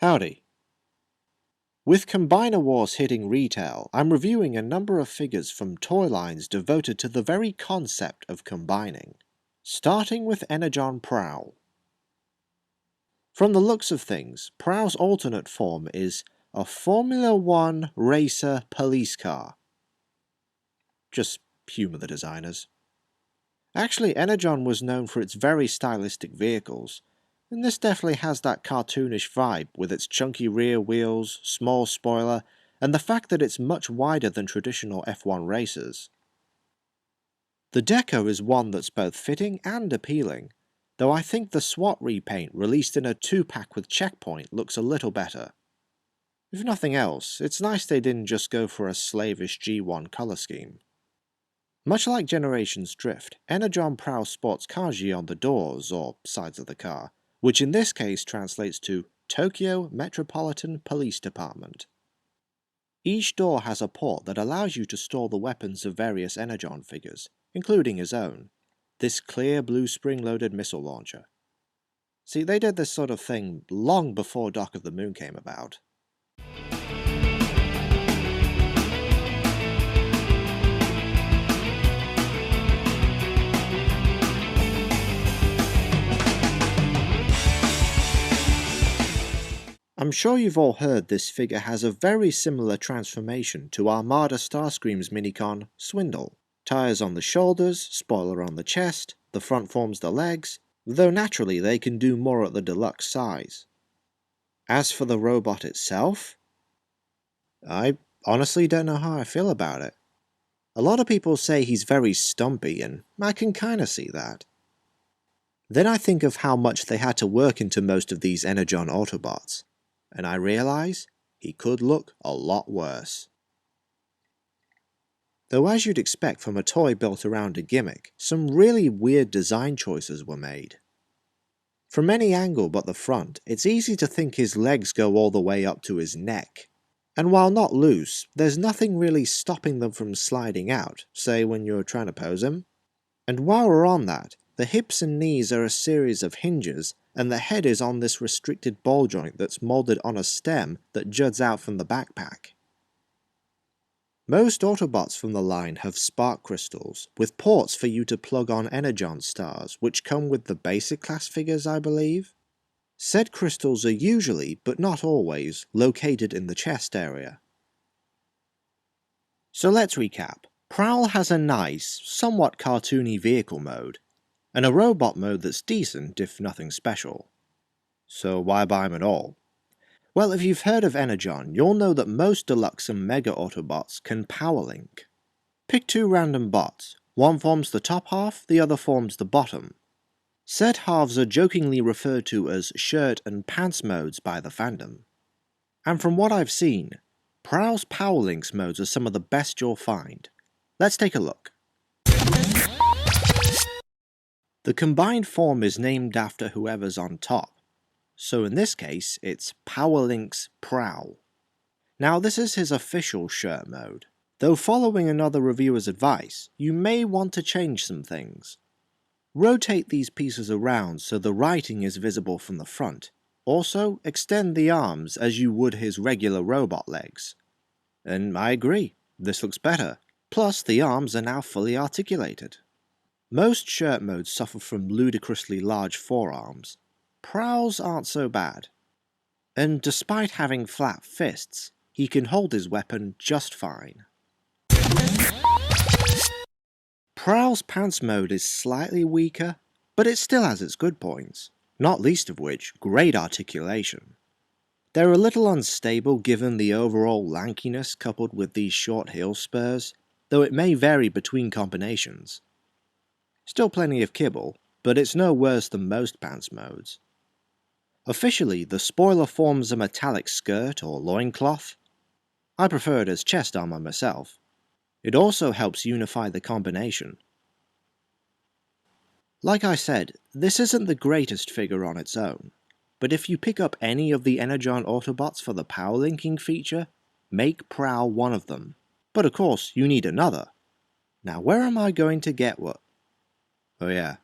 Howdy. With Combiner Wars hitting retail, I'm reviewing a number of figures from toy lines devoted to the very concept of combining, starting with Energon Prowl. From the looks of things, Prowl's alternate form is a Formula 1 racer police car. Just humour the designers. Actually, Energon was known for its very stylistic vehicles, and this definitely has that cartoonish vibe with its chunky rear wheels, small spoiler, and the fact that it's much wider than traditional F1 racers. The deco is one that's both fitting and appealing, though I think the SWAT repaint released in a 2-pack with Checkpoint looks a little better. If nothing else, it's nice they didn't just go for a slavish G1 colour scheme. Much like Generations Drift, Energon Prowl sports kanji on the doors, or sides of the car, which in this case translates to Tokyo Metropolitan Police Department. Each door has a port that allows you to store the weapons of various Energon figures, including his own, this clear blue spring-loaded missile launcher. See, they did this sort of thing long before Dock of the Moon came about. I'm sure you've all heard this figure has a very similar transformation to Armada Starscream's minicon, Swindle. Tires on the shoulders, spoiler on the chest, the front forms the legs, though naturally they can do more at the deluxe size. As for the robot itself, I honestly don't know how I feel about it. A lot of people say he's very stumpy, and I can kinda see that. Then I think of how much they had to work into most of these Energon Autobots, and I realise he could look a lot worse. Though as you'd expect from a toy built around a gimmick, some really weird design choices were made. From any angle but the front, it's easy to think his legs go all the way up to his neck, and while not loose, there's nothing really stopping them from sliding out, say when you're trying to pose him. And while we're on that, the hips and knees are a series of hinges, and the head is on this restricted ball joint that's moulded on a stem that juts out from the backpack. Most Autobots from the line have spark crystals, with ports for you to plug on Energon stars, which come with the basic class figures, I believe. Said crystals are usually, but not always, located in the chest area. So let's recap. Prowl has a nice, somewhat cartoony vehicle mode, and a robot mode that's decent if nothing special. So why buy them at all? Well, if you've heard of Energon, you'll know that most deluxe and mega Autobots can Powerlink. Pick two random bots, one forms the top half, the other forms the bottom. Said halves are jokingly referred to as shirt and pants modes by the fandom. And from what I've seen, Prowl's Powerlinx modes are some of the best you'll find. Let's take a look. The combined form is named after whoever's on top, so in this case it's Powerlinx Prowl. Now this is his official shirt mode, though following another reviewer's advice, you may want to change some things. Rotate these pieces around so the writing is visible from the front. Also, extend the arms as you would his regular robot legs. And I agree, this looks better, plus the arms are now fully articulated. Most shirt modes suffer from ludicrously large forearms. Prowl's aren't so bad. And despite having flat fists, he can hold his weapon just fine. Prowl's pants mode is slightly weaker, but it still has its good points, not least of which great articulation. They're a little unstable given the overall lankiness coupled with these short heel spurs, though it may vary between combinations. Still plenty of kibble, but it's no worse than most pants modes. Officially, the spoiler forms a metallic skirt or loincloth. I prefer it as chest armor myself. It also helps unify the combination. Like I said, this isn't the greatest figure on its own, but if you pick up any of the Energon Autobots for the Powerlinking feature, make Prowl one of them. But of course, you need another. Now where am I going to get what? Oh yeah,